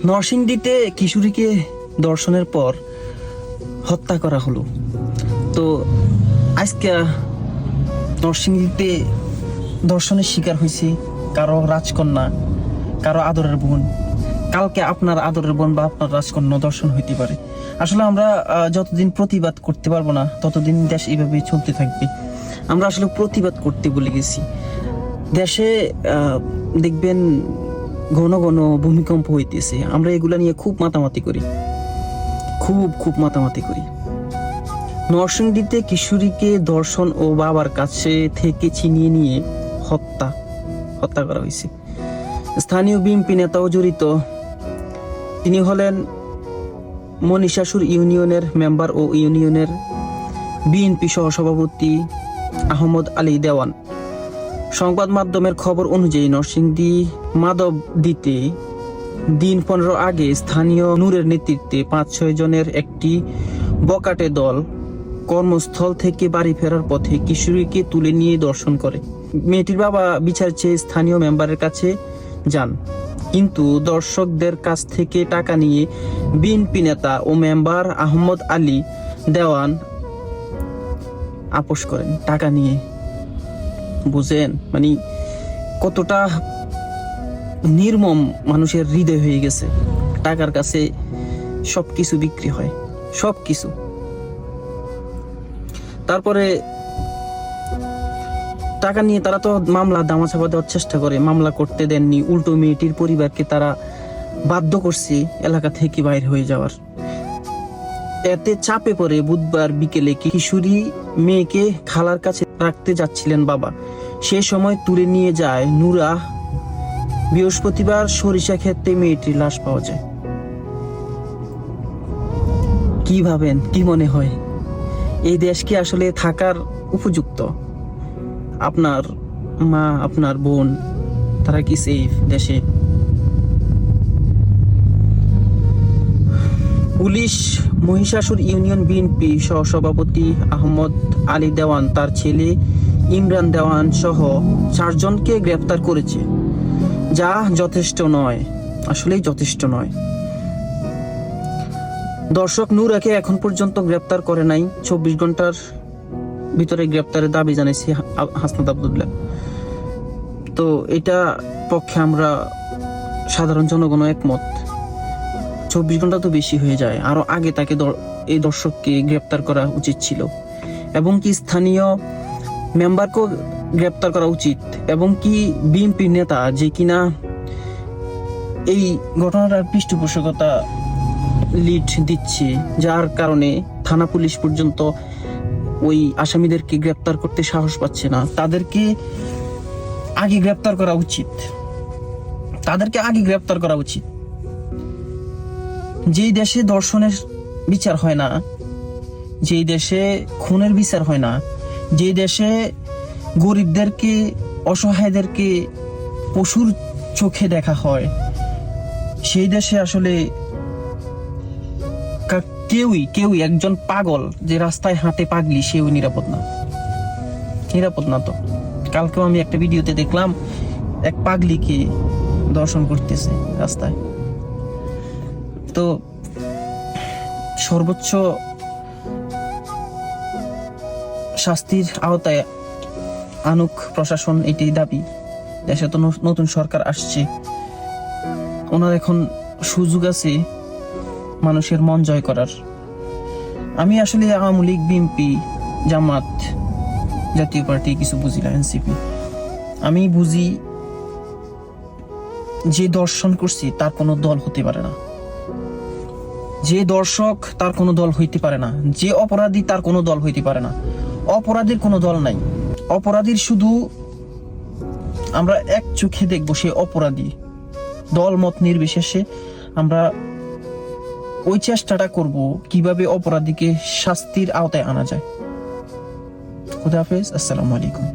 নরসিংদীতে কিশোরীকে ধর্ষণের পর হত্যা করা হলো। তো আজকে নরসিংদীতে ধর্ষণের শিকার হয়েছে কারো রাজকন্যা, কারো আদরের বোন। কালকে আপনার আদরের বোন বা আপনার রাজকন্যা ধর্ষণ হইতে পারে। আসলে আমরা যতদিন প্রতিবাদ করতে পারবো না ততদিন দেশ এইভাবেই চলতে থাকবে। আমরা আসলে প্রতিবাদ করতে ভুলে গেছি। দেশে দেখবেন ঘন ঘন ভূমিকম্প হইতেছে, আমরা এগুলা নিয়ে খুব মাতামাতি করি, খুব মাতামাতি করি। নরসিংদীতে কিশোরীকে ধর্ষণ ও বাবার কাছে থেকে ছিনিয়ে নিয়ে হত্যা করা হয়েছে। স্থানীয় বিএনপি নেতাও জড়িত। তিনি হলেন মনীষাসুর ইউনিয়নের মেম্বার ও ইউনিয়নের বিএনপি সহসভাপতি আহমদ আলী দেওয়ান। সংবাদ মাধ্যমের খবর অনুযায়ী নরসিংদী মাধবদীতে দিন 15 আগে স্থানীয় নূরের নেতৃত্বে 5-6 জনের একটি বকাটে দল কর্মস্থল থেকে বাড়ি ফেরার পথে কিশোরীকে তুলে নিয়ে ধর্ষণ করে। মেয়েটির বাবা বিচার চেয়ে স্থানীয় মেম্বারের কাছে যান, কিন্তু দর্শকদের কাছ থেকে টাকা নিয়ে বিএনপি নেতা ও মেম্বার আহমদ আলী দেওয়ান আপোষ করেন। টাকা নিয়ে, বুঝেন মানে কতটা নির্মম মানুষের হৃদয় হয়ে গেছে। টাকার কাছে সবকিছু বিক্রি হয়, সবকিছু। তারপরে টাকা নিয়ে তারা তো মামলা দামাচাপা দেওয়ার চেষ্টা করে, মামলা করতে দেননি। উল্টো মেয়েটির পরিবারকে তারা বাধ্য করছে এলাকা থেকে বাইরে হয়ে যাওয়ার। এতে চাপে পড়ে বুধবার বিকেলে কিশোরী মেয়েকে খালার কাছে রাখতে যাচ্ছিলেন বাবা। সে সময় তুলে নিয়ে যায় নূরা। বৃহস্পতিবার সরিষা ক্ষেত্রে মেয়েটির লাশ পাওয়া যায়। কি ভাবেন, কি মনে হয় এই দেশ কি আসলে থাকার উপযুক্ত? আপনার মা, আপনার বোন, তারা কি সেফ দেশে? পুলিশ মহিষাসুর ইউনিয়ন বিএনপি সহসভাপতি আহমদ আলী দেওয়ান, তার ছেলে ইমরান দেওয়ান সহ 4 জনকে গ্রেপ্তার করেছে, যা যথেষ্ট নয়, আসলেই যথেষ্ট নয়। দর্শক নূরাকে এখন পর্যন্ত গ্রেপ্তার করে নাই। 24 ঘন্টার ভিতরে গ্রেপ্তারের দাবি জানাইছে হাসনাত আব্দুল্লাহ। তো এটা পক্ষে আমরা সাধারণ জনগণ একমত। 24 ঘন্টা তো বেশি হয়ে যায়, আরো আগে তাকে এই দর্শককে গ্রেপ্তার করা উচিত ছিল, এবং কি স্থানীয় মেম্বারকেও গ্রেপ্তার করা উচিত, এবং কি বিএনপি নেতা যে কিনা এই ঘটনাটার পৃষ্ঠপোষকতা লিড দিচ্ছে, যার কারণে থানা পুলিশ পর্যন্ত ওই আসামিদেরকে গ্রেপ্তার করতে সাহস পাচ্ছে না, তাদেরকে আগে গ্রেপ্তার করা উচিত, তাদেরকে আগে গ্রেপ্তার করা উচিত। যেই দেশে ধর্ষণের বিচার হয় না, যেই দেশে খুনের বিচার হয় না, যেই দেশে গরিবদেরকে, অসহায়দেরকে পশুর চোখে দেখা হয়, সেই দেশে আসলে কেউই একজন পাগল যে রাস্তায় হাঁটে পাগলি, সেও নিরাপদ না। তো কালকেও আমি একটা ভিডিওতে দেখলাম এক পাগলিকে দর্শন করতেছে রাস্তায়। তো সর্বোচ্চ শাস্তির আওতায় আনুক প্রশাসন, এটাই দাবি। দেশে তো নতুন সরকার আসছে, ওনার এখন সুযোগ আছে মানুষের মন জয় করার। আমি আসলে আওয়ামী লীগ, বিএনপি, জামাত, জাতীয় পার্টি কিছু বুঝি না, এনসিপি। আমি বুঝি যে দর্শন করছি তার কোনো দল হতে পারে না, যে দর্শক তার কোনো দল হইতে পারে না, যে অপরাধী তার কোনো দল হইতে পারে না। অপরাধীর কোনো দল নাই, অপরাধীর শুধু আমরা এক চোখে দেখবো সে অপরাধী। দল মত নির্বিশেষে আমরা ওই চেষ্টাটা করব কিভাবে অপরাধীকে শাস্তির আওতায় আনা যায়। খুদা হাফেজ, আসসালামু আলাইকুম।